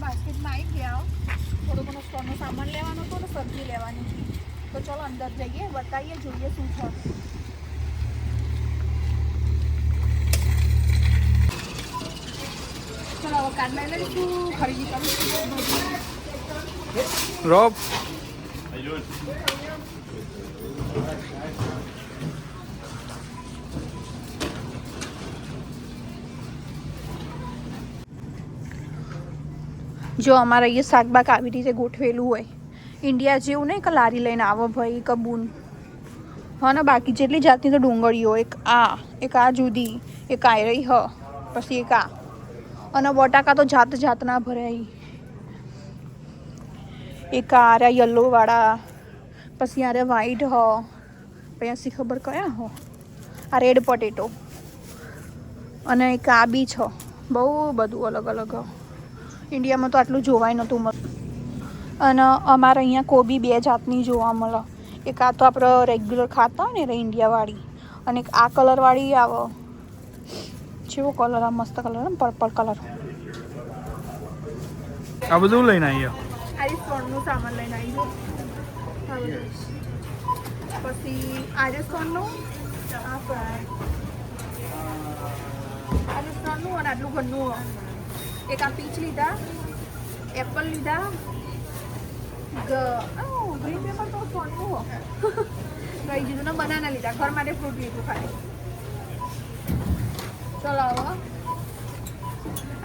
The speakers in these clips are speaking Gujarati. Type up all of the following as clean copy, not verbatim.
માર્કેટમાં આવી ગયા થોડો ઘણો સ્ટોરનો સામાન લેવાનો હતો ને સબ્જી લેવાની હતી તો ચલો અંદર જઈએ બતાવીએ જોઈએ શું છે ચલો હવે કાર્ડ લઈ લઈશું ખરીદી કરીશું રોબ જો અમારે અહીંયા શાકબાગ આવી રીતે ગોઠવેલું હોય ઇન્ડિયા જેવું નહીં કે લારી લઈને આવો ભાઈ કબૂન હા ને બાકી જેટલી જાતની તો ડુંગળીઓ એક આ જુદી એક આ રહી હ પછી એક આ અને બટાકા તો જાત જાતના ભરાય એક આ રહ્યા યલોવાળા પછી આ વ્હાઈટ હ પછી આસી ખબર કયા હો આ રેડ પટેટો અને એક આ બી છે બહુ બધું અલગ અલગ ઇન્ડિયામાં તો આટલું જોવાય નહોતું મળતું અને અમારે અહીંયા કોબી બે જાતની જોવા મળે એક આ તો આપણે રેગ્યુલર ખાતા હોય ને ઇન્ડિયાવાળી અને એક આ કલરવાળી આવે કેવો કલર આ મસ્ત કલર ને પર્પલ કલર આ બધું લઈને આવ્યો આ સ્ટોનનું સામાન લઈને આવી પછી આજે સ્ટોનનું આ આજે સ્ટોનનું અને આટલું ઘરનું એક આ પીચ લીધા એપલ લીધા ગ્રીન પેપર તો સ્ટોનનું રહી દીધું ને બનાના લીધા ઘર માટે ફ્રૂટ લીધું ખાલી ચલો હવે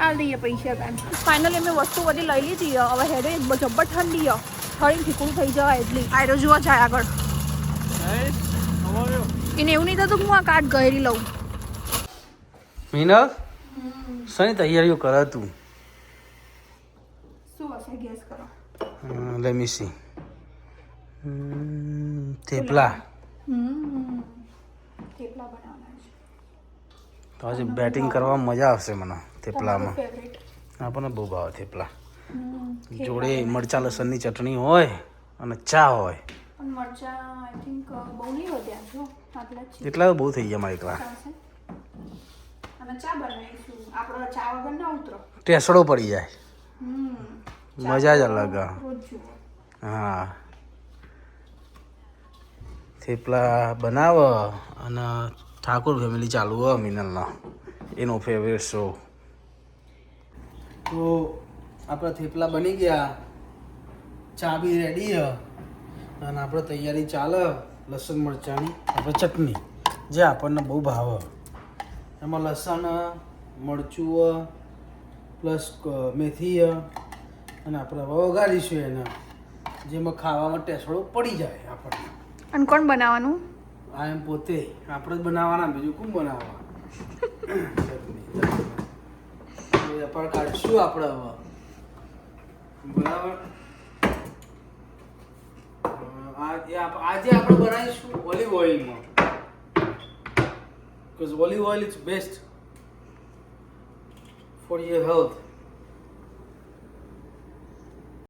આ લઈએ પૈસા કાન ફાઇનલી અમે વસ્તુ બધી લઈ લીધી હવે હેડે જબ્બર ઠંડી થળી ઠીકું થઈ જવાય એટલી આયરો જોવા જાય આગળ એને એવું નહીં થતું હું આ કાર્ડ ગહેરી લઉં મીનલ શની તૈયારીઓ કરે તું શું હશે ગેસ કરો let me C thepla thepla બનાવવાના છે તો આજે બેટિંગ કરવા મજા આવશે મને થેપલામાં ફેવરેટ આપણને બહુ ભાવે થેપલા જોડે મરચા લસણની ચટણી હોય અને ચા હોય પણ મરચા આઈ થિંક બહુ નહીં વધ્યા જો આટલા જ છે એટલા બહુ થઈ ગયા મારા એકલા અને ચા બનાવીશું આપણો ચા વગર ના ઉતરો ટેસડો પડી જાય મજા જ અલગ રોજ જુઓ હા થેપલા બનાવ અને ઠાકોર ફેમિલી ચાલુ હોય મિનલનો એનો ફેવરેટ શો તો આપણા થેપલા બની ગયા ચા બી રેડી હ અને આપણે તૈયારી ચાલે લસણ મરચાંની આપણે ચટણી જે આપણને બહુ ભાવે એમાં લસણ મરચું પ્લસ મેથી અને આપણે હવે વઘારીશું એને જેમાં ખાવામાં ટેસડો પડી જાય આપણને અને કોણ બનાવવાનું આ એમ પોતે આપણે જ બનાવવાના બીજું કોણ બનાવવા વેપાર કાઢશું આપણે હવે બરાબર આજે આપણે બનાવીશું olive ઓઇલમાં because olive oil is best for your health